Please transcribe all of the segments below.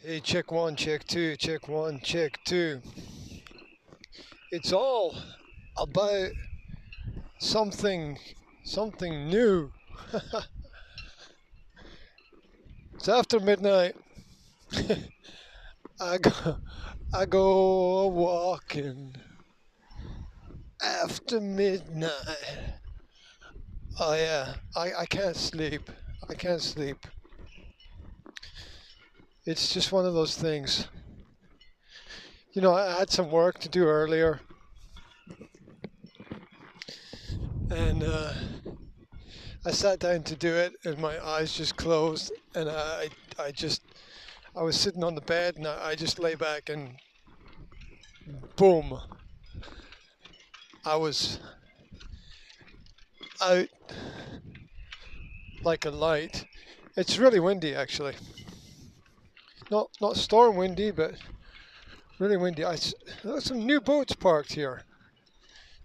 Hey, check one, check two, check one, check two. It's all about something, something new. It's after midnight. I go, I go walking after midnight. Oh yeah, I can't sleep. I can't sleep. It's just one of those things. You know, I had some work to do earlier, and I sat down to do it, and my eyes just closed, and I was sitting on the bed, and I just lay back, and boom, I was out like a light. It's really windy, actually. Not storm windy, but really windy. There's some new boats parked here.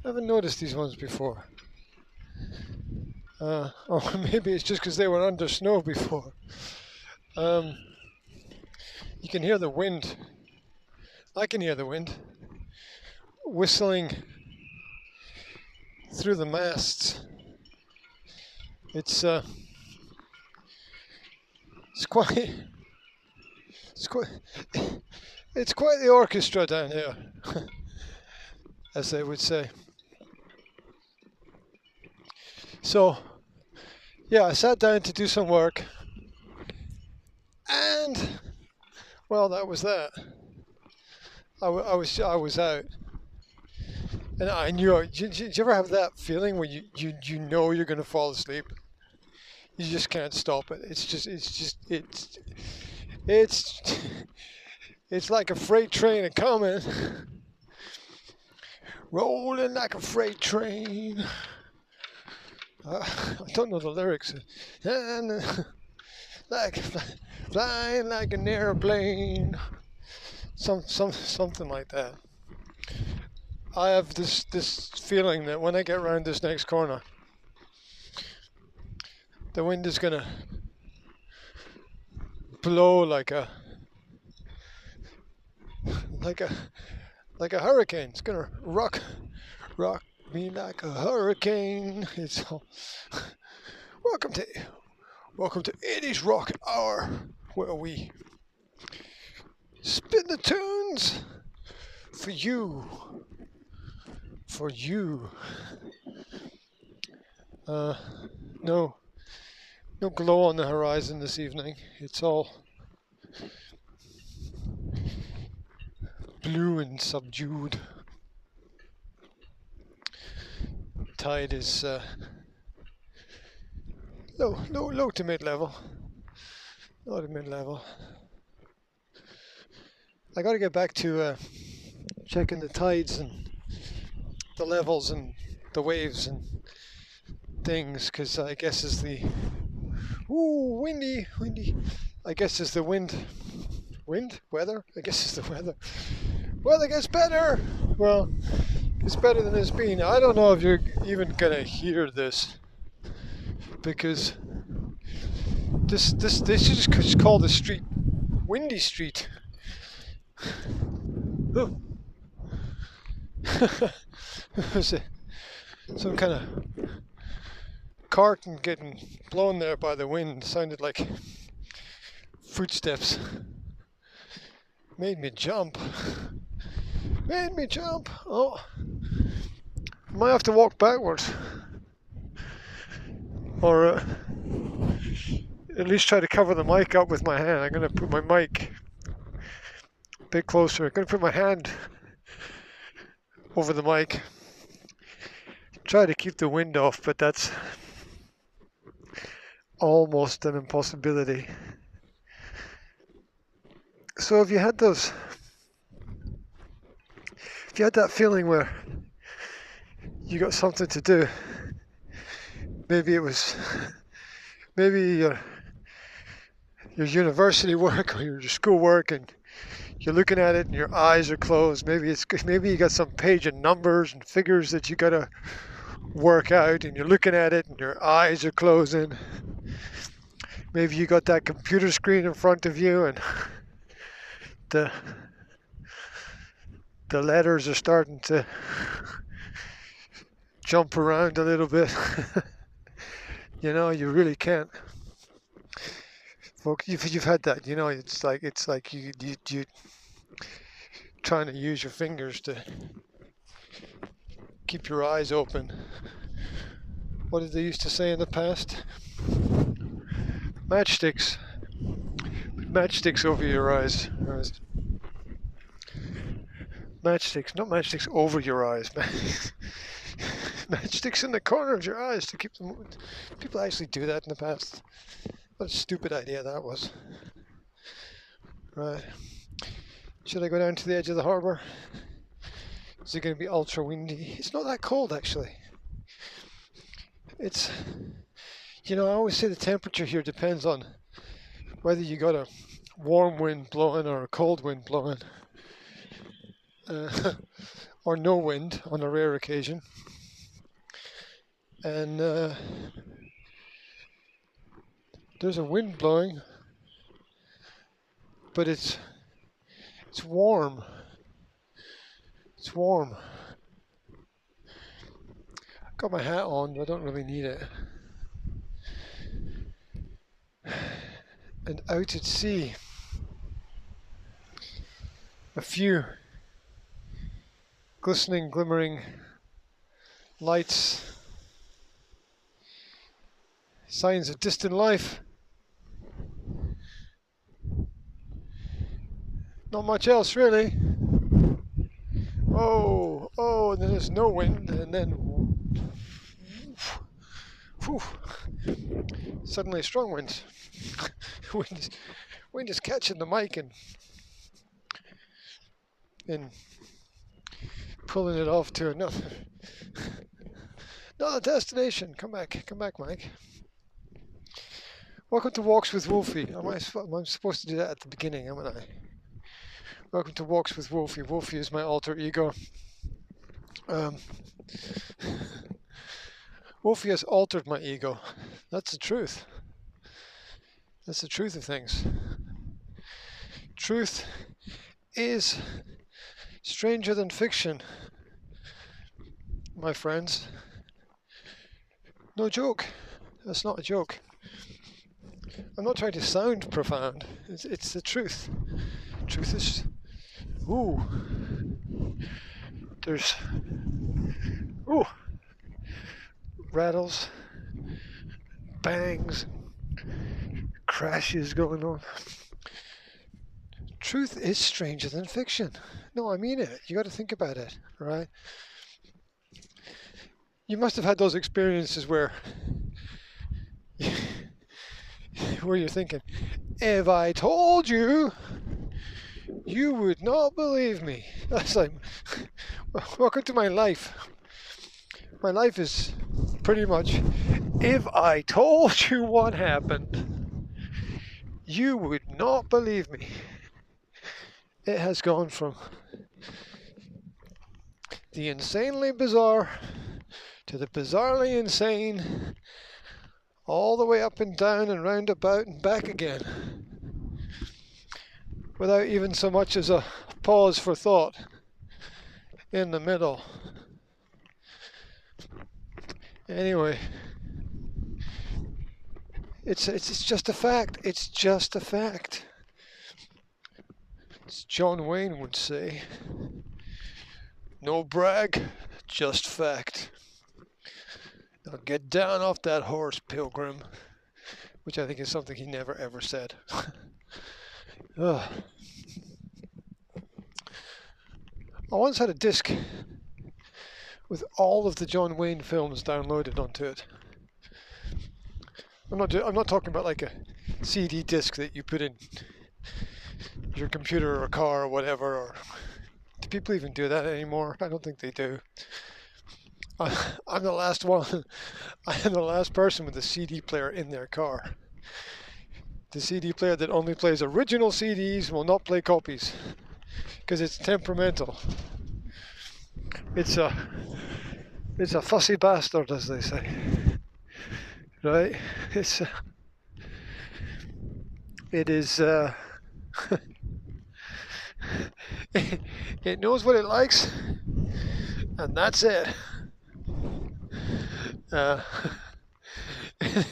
I haven't noticed these ones before. Or maybe it's just because they were under snow before. You can hear the wind. I can hear the wind whistling through the masts. It's quite it's quite it's quite the orchestra down here, as they would say. So yeah, I sat down to do some work, and well, that was that. I was out, and I knew. Did you ever have that feeling where you know you're going to fall asleep? You just can't stop it. It's like a freight train a coming, rolling like a freight train. I don't know the lyrics. And like flying like an airplane. Something like that. I have this feeling that when I get around this next corner, the wind is gonna blow like a hurricane. It's gonna rock me like a hurricane. It's all, welcome to 80s Rock Hour, where we spin the tunes for you. No glow on the horizon this evening. It's all blue and subdued. Tide is low to mid-level. Low to mid-level. I got to get back to checking the tides and the levels and the waves and things, because I guess is the windy. I guess is the weather. I guess is the weather. Weather gets better. Well, it's better than it's been. I don't know if you're even gonna hear this, because this they should just call the street Windy Street. Oh. Was it some kind of carton getting blown there by the wind? Sounded like footsteps. Made me jump. Oh, I might have to walk backwards, or at least try to cover the mic up with my hand. I'm going to put my mic a bit closer. I'm going to put my hand over the mic. Try to keep the wind off, but that's almost an impossibility. So if you had that feeling where you got something to do, maybe your university work or your school work, and you're looking at it and your eyes are closed. Maybe you got some page of numbers and figures that you gotta work out, and you're looking at it and your eyes are closing. Maybe you got that computer screen in front of you, and the letters are starting to jump around a little bit. You know, you really can't. Folks, you've had that. You know, it's like you trying to use your fingers to keep your eyes open. What did they used to say in the past? Matchsticks. Matchsticks over your eyes. Matchsticks, not matchsticks over your eyes. Matchsticks in the corner of your eyes to keep them. People actually do that in the past. What a stupid idea that was. Right. Should I go down to the edge of the harbour? Is it going to be ultra windy? It's not that cold actually. It's, you know, I always say the temperature here depends on whether you got a warm wind blowing or a cold wind blowing. Or no wind on a rare occasion. And there's a wind blowing, but it's warm. It's warm. I've got my hat on, but I don't really need it. And out at sea, a few glistening, glimmering lights, signs of distant life. Not much else really. Oh, and then there's no wind, and then whew, suddenly strong winds. wind is catching the mic and pulling it off to another destination. Come back, Mike. Welcome to Walks with Wolfie. I'm supposed to do that at the beginning, haven't I? Welcome to Walks with Wolfie. Wolfie is my alter ego. Wolfie has altered my ego. That's the truth. That's the truth of things. Truth is stranger than fiction, my friends. No joke. That's not a joke. I'm not trying to sound profound. It's the truth. Truth is... Ooh. There's... Ooh. Rattles. Bangs. Crashes going on. Truth is stranger than fiction. No, I mean it. You got to think about it, right? You must have had those experiences where you're thinking, if I told you, you would not believe me. That's like, welcome to my life. My life is pretty much, if I told you what happened, you would not believe me. It has gone from the insanely bizarre to the bizarrely insane, all the way up and down and round about and back again, without even so much as a pause for thought in the middle. Anyway, it's just a fact. It's just a fact. As John Wayne would say, no brag, just fact. Now get down off that horse, Pilgrim, which I think is something he never ever said. I once had a disc with all of the John Wayne films downloaded onto it. I'm not talking about like a CD disc that you put in your computer or car or whatever. Or do people even do that anymore? I don't think they do. I'm the last one. I am the last person with a CD player in their car. The CD player that only plays original CDs will not play copies because it's temperamental. It's a fussy bastard, as they say. Right? It knows what it likes, and that's it. Uh, and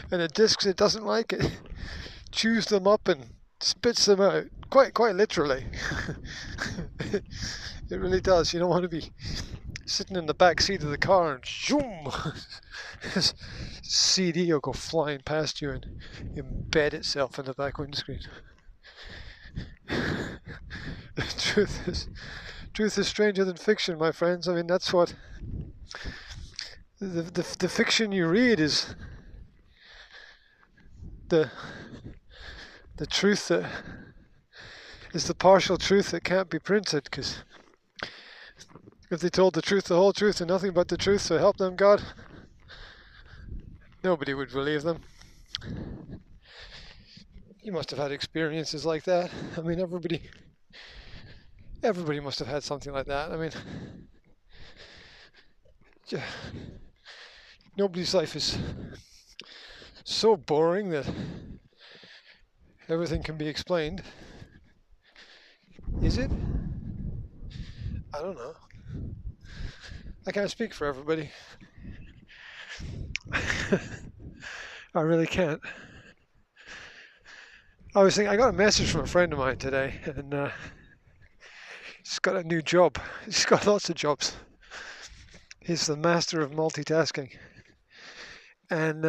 the discs it doesn't like, it chews them up and spits them out. Quite literally. It really does. You don't want to be sitting in the back seat of the car and zoom, CD will go flying past you and embed itself in the back windscreen. The truth is stranger than fiction, my friends. I mean, that's what the fiction you read is the truth that is the partial truth that can't be printed, because if they told the truth, the whole truth, and nothing but the truth, so help them God, nobody would believe them. You must have had experiences like that. I mean, everybody must have had something like that. I mean, nobody's life is so boring that everything can be explained. Is it? I don't know. I can't speak for everybody. I really can't. I was thinking, I got a message from a friend of mine today, and he's got a new job. He's got lots of jobs. He's the master of multitasking. And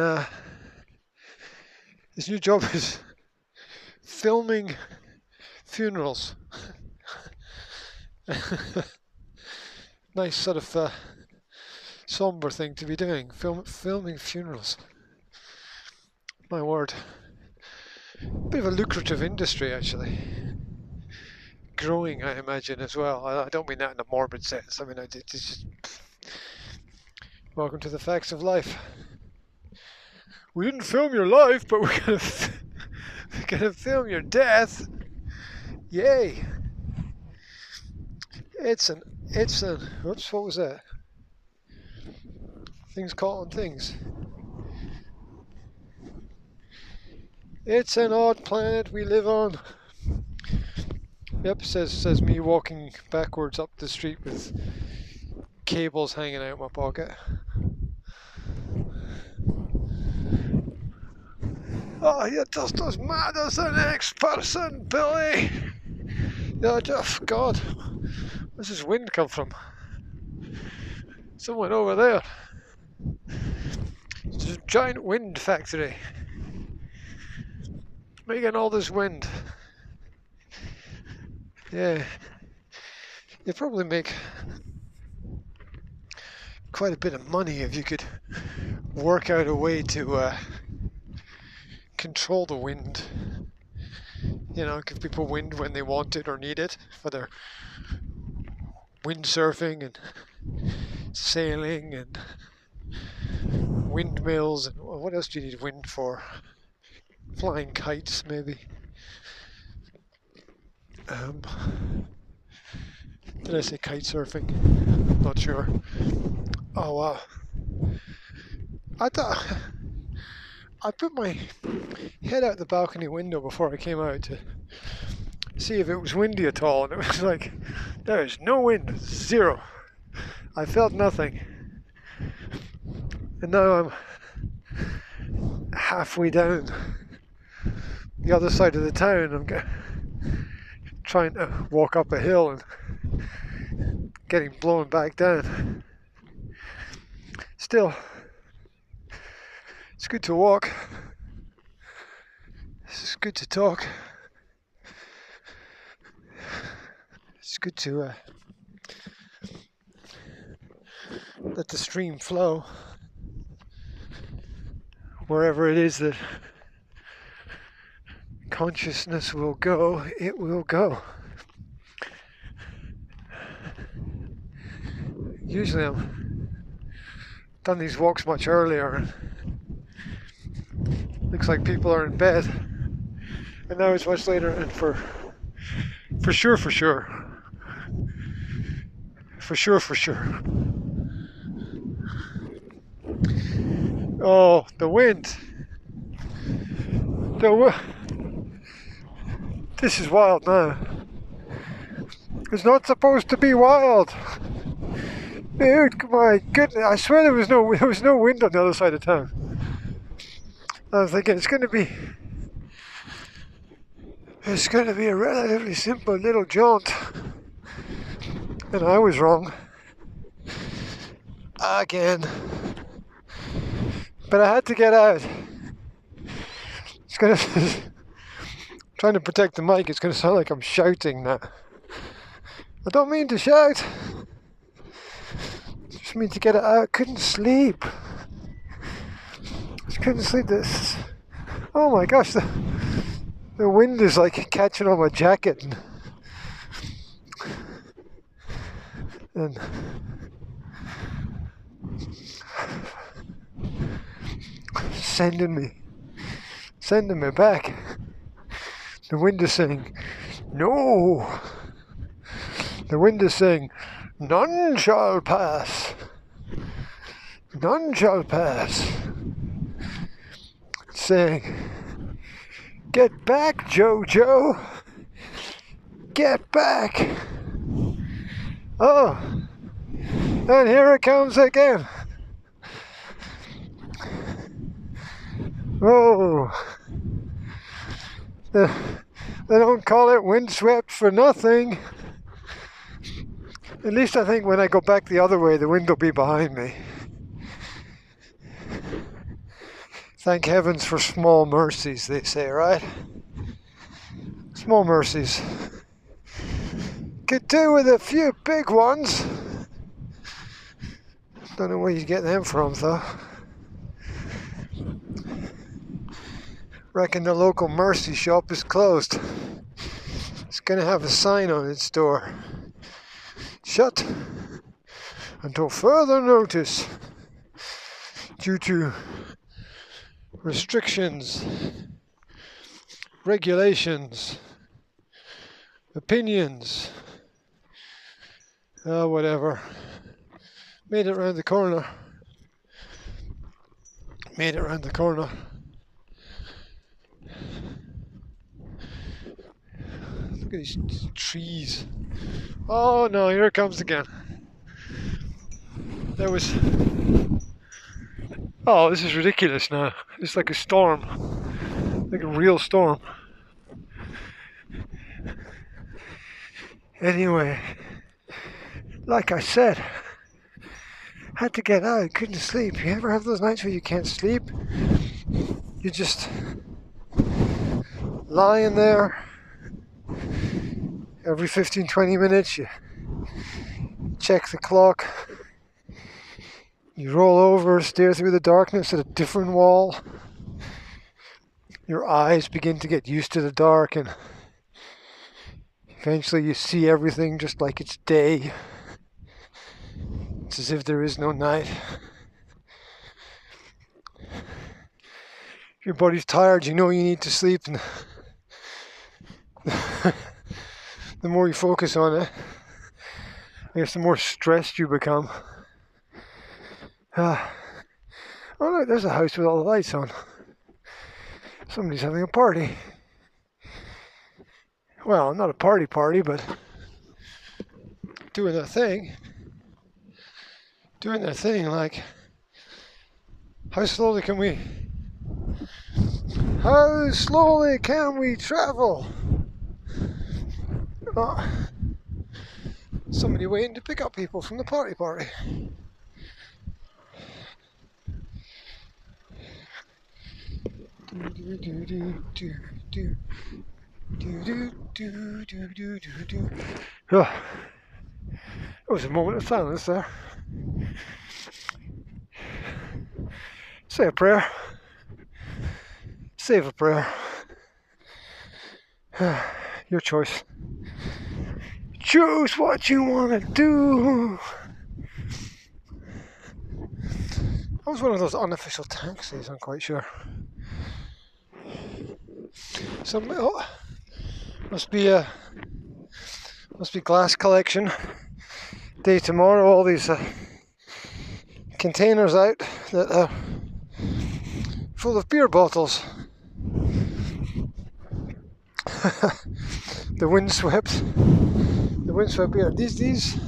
his new job is filming funerals. Nice sort of somber thing to be doing, filming funerals. My word. Bit of a lucrative industry, actually. Growing, I imagine, as well. I don't mean that in a morbid sense. I mean, it's just... Welcome to the facts of life. We didn't film your life, but we're gonna film your death. Yay! It's an. Oops, what was that? Things calling things. It's an odd planet we live on. Yep, says me walking backwards up the street with cables hanging out of my pocket. Oh, you're just as mad as the next person, Billy. You're just... God, where's this wind come from? Someone over there. It's a giant wind factory. Making all this wind. Yeah. You'd probably make quite a bit of money if you could work out a way to control the wind. You know, give people wind when they want it or need it for their windsurfing and sailing and windmills, and what else do you need wind for? Flying kites, maybe. Did I say kite surfing? Not sure. Oh wow. I put my head out the balcony window before I came out to see if it was windy at all, and it was like, there's no wind, zero. I felt nothing. And now I'm halfway down the other side of the town. I'm trying to walk up a hill and getting blown back down. Still, it's good to walk. It's good to talk. It's good to let the stream flow. Wherever it is that consciousness will go, it will go. Usually I've done these walks much earlier. Looks like people are in bed. And now it's much later, and for sure. Oh, the wind. This is wild now. It's not supposed to be wild. Dude, my goodness, I swear there was no wind on the other side of town. I was thinking it's gonna be a relatively simple little jaunt. And I was wrong. Again. But I had to get out. It's gonna trying to protect the mic, it's gonna sound like I'm shouting now. I don't mean to shout. I just mean to get it out. I couldn't sleep. Just couldn't sleep. This. Oh my gosh, the wind is like catching on my jacket and sending me back. The wind is saying, no. The wind is saying, none shall pass. None shall pass. It's saying, get back, Jojo. Get back. Oh, and here it comes again. Oh, they don't call it windswept for nothing. At least I think when I go back the other way, the wind will be behind me. Thank heavens for small mercies, they say, right? Small mercies. Could do with a few big ones. Don't know where you get them from, though. Reckon the local Mercy shop is closed. It's gonna have a sign on its door. Shut until further notice due to restrictions, regulations, opinions, whatever. Made it around the corner. Look at these trees. Oh no, here it comes again. Oh, this is ridiculous now. It's like a storm. Like a real storm. Anyway, like I said, had to get out, couldn't sleep. You ever have those nights where you can't sleep? You're just lying there. Every 15-20 minutes you check the clock. You roll over, stare through the darkness at a different wall. Your eyes begin to get used to the dark, and eventually you see everything just like it's day. It's as if there is no night. If your body's tired, you know you need to sleep, and the more you focus on it, I guess the more stressed you become. Oh look, there's a house with all the lights on. Somebody's having a party. Well, not a party, but doing their thing. Like, how slowly can we travel? Oh, somebody waiting to pick up people from the party. Oh, there was a moment of silence there. Say a prayer. Save a prayer. Your choice. Choose what you want to do. That was one of those unofficial taxis, I'm quite sure. Must be glass collection day tomorrow. All these containers out that are full of beer bottles. The windswept beer. These,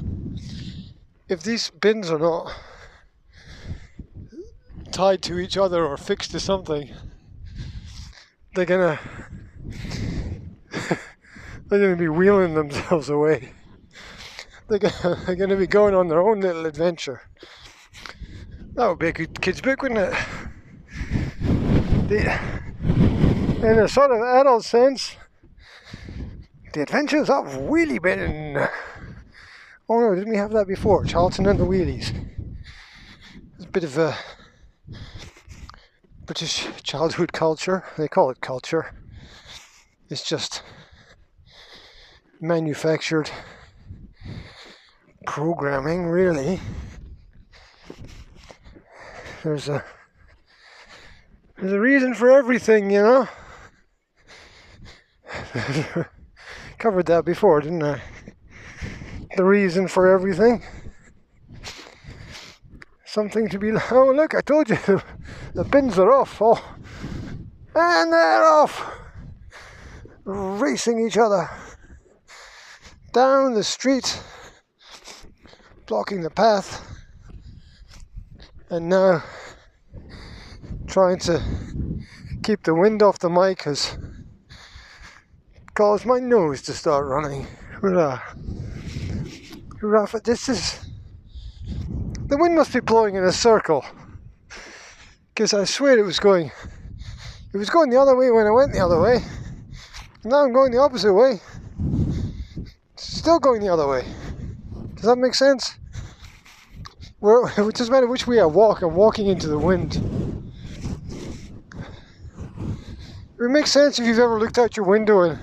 if these bins are not tied to each other or fixed to something, they're gonna be wheeling themselves away. They're gonna be going on their own little adventure. That would be a good kids' book, wouldn't it? In a sort of adult sense, The Adventures of Wheelie Bin. Oh no, didn't we have that before? Charlton and the Wheelies. It's a bit of a British childhood culture. They call it culture. It's just manufactured programming, really. There's a reason for everything, you know. Covered that before, didn't I? The reason for everything. Something to be. Oh look! I told you the bins are off. Oh, and they're off, racing each other down the street, blocking the path, and now trying to keep the wind off the mic has caused my nose to start running. Hurrah! Hurrah! The wind must be blowing in a circle, because I swear it was going the other way when I went the other way. Now I'm going the opposite way. Still going the other way. Does that make sense? It doesn't matter which way I walk, I'm walking into the wind. It makes sense if you've ever looked out your window and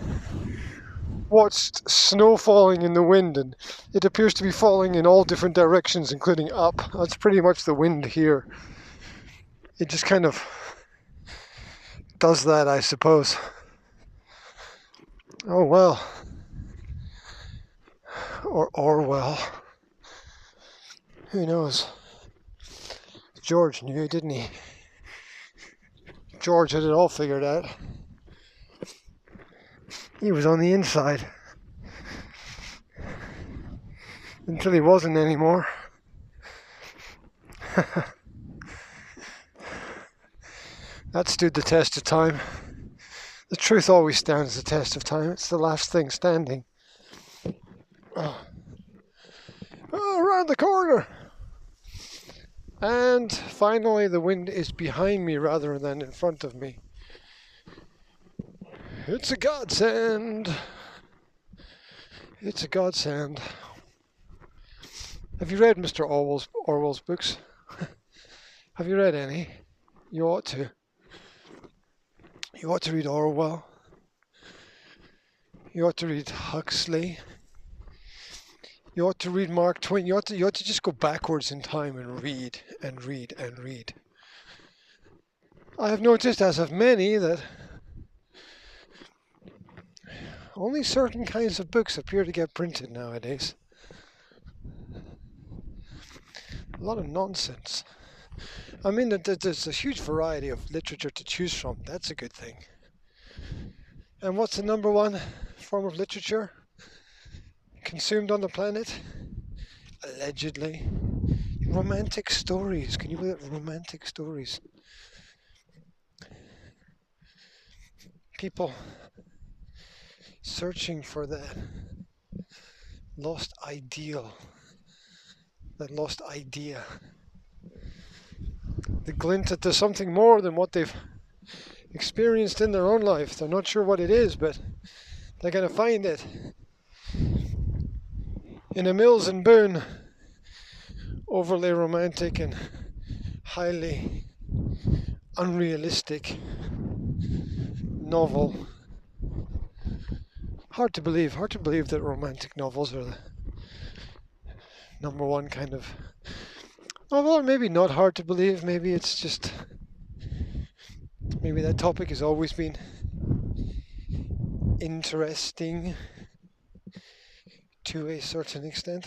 watched snow falling in the wind, and it appears to be falling in all different directions, including up. That's pretty much the wind here. It just kind of does that, I suppose. Oh well. Or well. Who knows? George knew, didn't he? George had it all figured out. He was on the inside. Until he wasn't anymore. That stood the test of time. The truth always stands the test of time. It's the last thing standing. Oh, around the corner! And finally the wind is behind me rather than in front of me. It's a godsend. It's a godsend. Have you read Mr. Orwell's books? Have you read any? You ought to. You ought to read Orwell. You ought to read Huxley. You ought to read Mark Twain. You ought to just go backwards in time and read and read and read. I have noticed, as have many, that only certain kinds of books appear to get printed nowadays. A lot of nonsense. I mean, there's a huge variety of literature to choose from. That's a good thing. And what's the number one form of literature consumed on the planet? Allegedly. Romantic stories. Can you believe it? Romantic stories. People searching for that lost ideal, that lost idea, the glint that there's something more than what they've experienced in their own life. They're not sure what it is, but they're going to find it in a Mills and Boon overly romantic and highly unrealistic novel. Hard to believe that romantic novels are the number one kind of novel, or maybe not hard to believe. Maybe it's just, maybe that topic has always been interesting to a certain extent.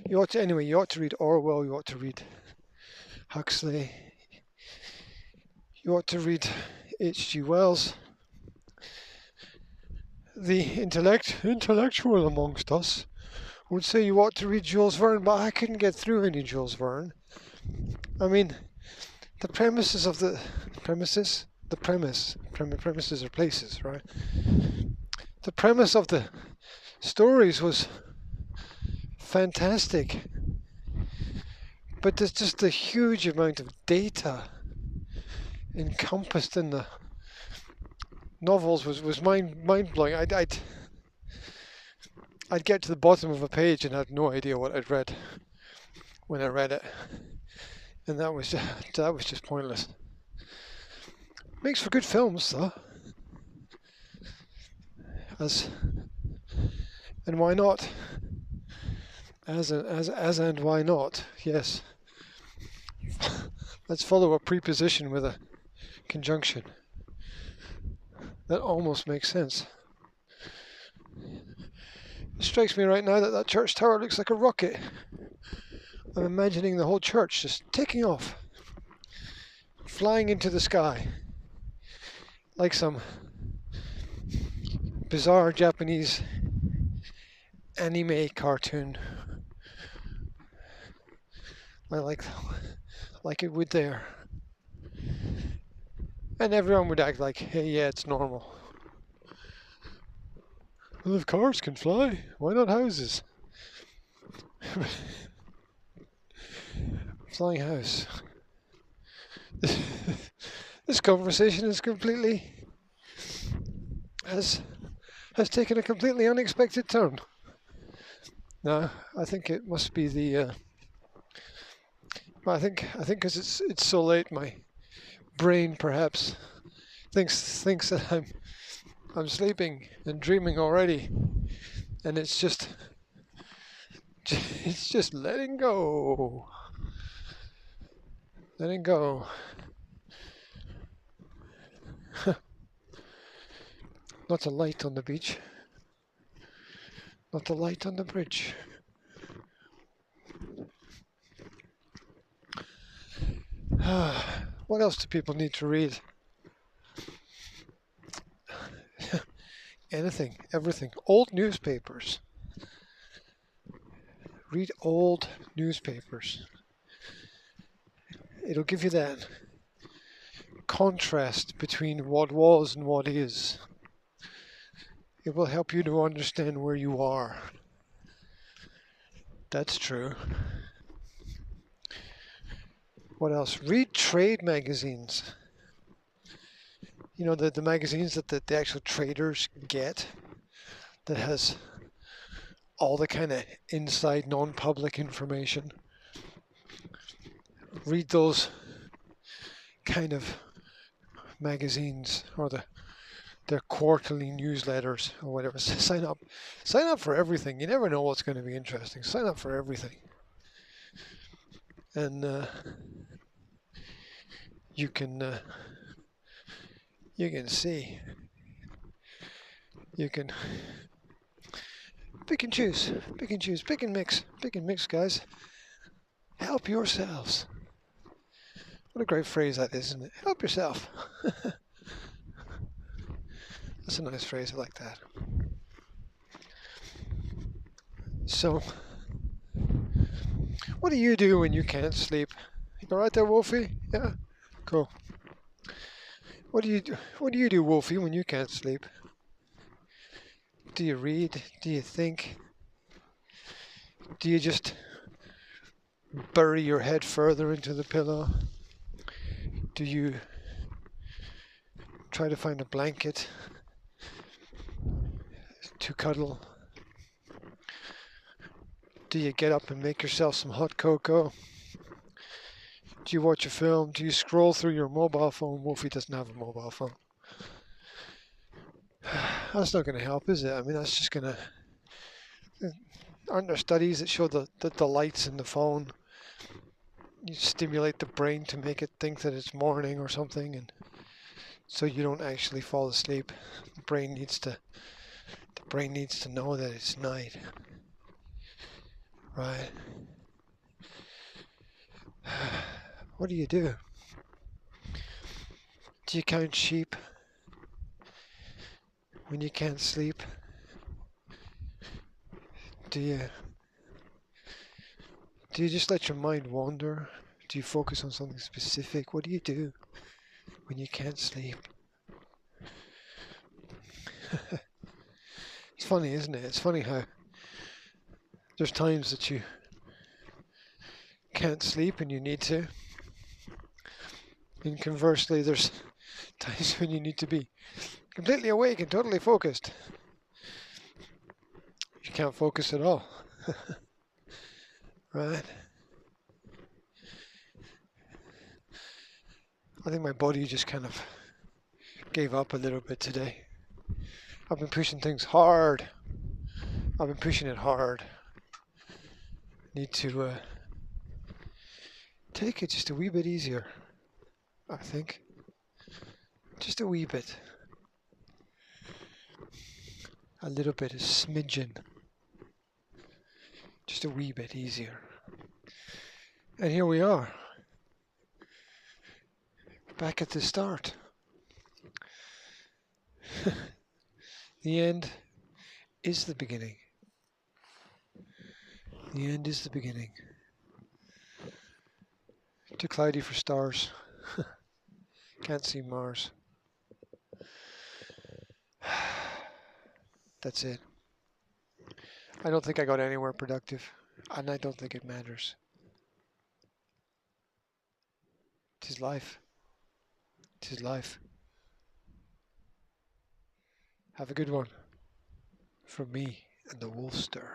You ought to read Orwell, you ought to read Huxley, you ought to read H.G. Wells. the intellectual amongst us would say you ought to read Jules Verne, but I couldn't get through any Jules Verne. I mean, the premises of the premises are places, right? The premise of the stories was fantastic, but there's just a huge amount of data encompassed in the novels was mind blowing. I'd get to the bottom of a page and had no idea what I'd read when I read it, and that was just pointless. Makes for good films though. And why not? As and why not? Yes. Let's follow a preposition with a conjunction. That almost makes sense. It strikes me right now that church tower looks like a rocket. I'm imagining the whole church just taking off, flying into the sky, like some bizarre Japanese anime cartoon. I like it would there. And everyone would act like, hey, yeah, it's normal. Well, if cars can fly, why not houses? Flying house. This conversation is has taken a completely unexpected turn. No, I think it must be the. I think because it's so late, my brain perhaps thinks that I'm sleeping and dreaming already, and it's just letting go. Letting go. Not a light on the beach. Not a light on the bridge. What else do people need to read? Anything, everything. Old newspapers. Read old newspapers. It'll give you that contrast between what was and what is. It will help you to understand where you are. That's true. What else? Read trade magazines. You know, the magazines that the actual traders get, that has all the kind of inside non-public information. Read those kind of magazines, or their quarterly newsletters or whatever. Sign up for everything. You never know what's going to be interesting. Sign up for everything, and you can see. You can pick and choose, pick and mix, guys. Help yourselves. What a great phrase that is, isn't it? Help yourself. That's a nice phrase. I like that. So, what do you do when you can't sleep? You all right there, Wolfie? Yeah? Cool. What do you do, Wolfie, when you can't sleep? Do you read? Do you think? Do you just bury your head further into the pillow? Do you try to find a blanket to cuddle? Do you get up and make yourself some hot cocoa? Do you watch a film? Do you scroll through your mobile phone? Wolfie doesn't have a mobile phone. That's not going to help, is it? I mean, that's just going to... Aren't there studies that show that the lights in the phone, you stimulate the brain to make it think that it's morning or something, and so you don't actually fall asleep. The brain needs to know that it's night. Right. What do you do? Do you count sheep when you can't sleep? Do you just let your mind wander? Do you focus on something specific? What do you do when you can't sleep? It's funny, isn't it? It's funny how there's times that you can't sleep and you need to. And conversely, there's times when you need to be completely awake and totally focused. You can't focus at all. Right? I think my body just kind of gave up a little bit today. I've been pushing things hard. I've been pushing it hard. Need to take it just a wee bit easier, I think. Just a wee bit. A little bit, a smidgen. Just a wee bit easier. And here we are. Back at the start. The end is the beginning. The end is the beginning. Too cloudy for stars. Can't see Mars. That's it. I don't think I got anywhere productive, and I don't think it matters. 'Tis life. 'Tis life. Have a good one. From me and the Wolfster.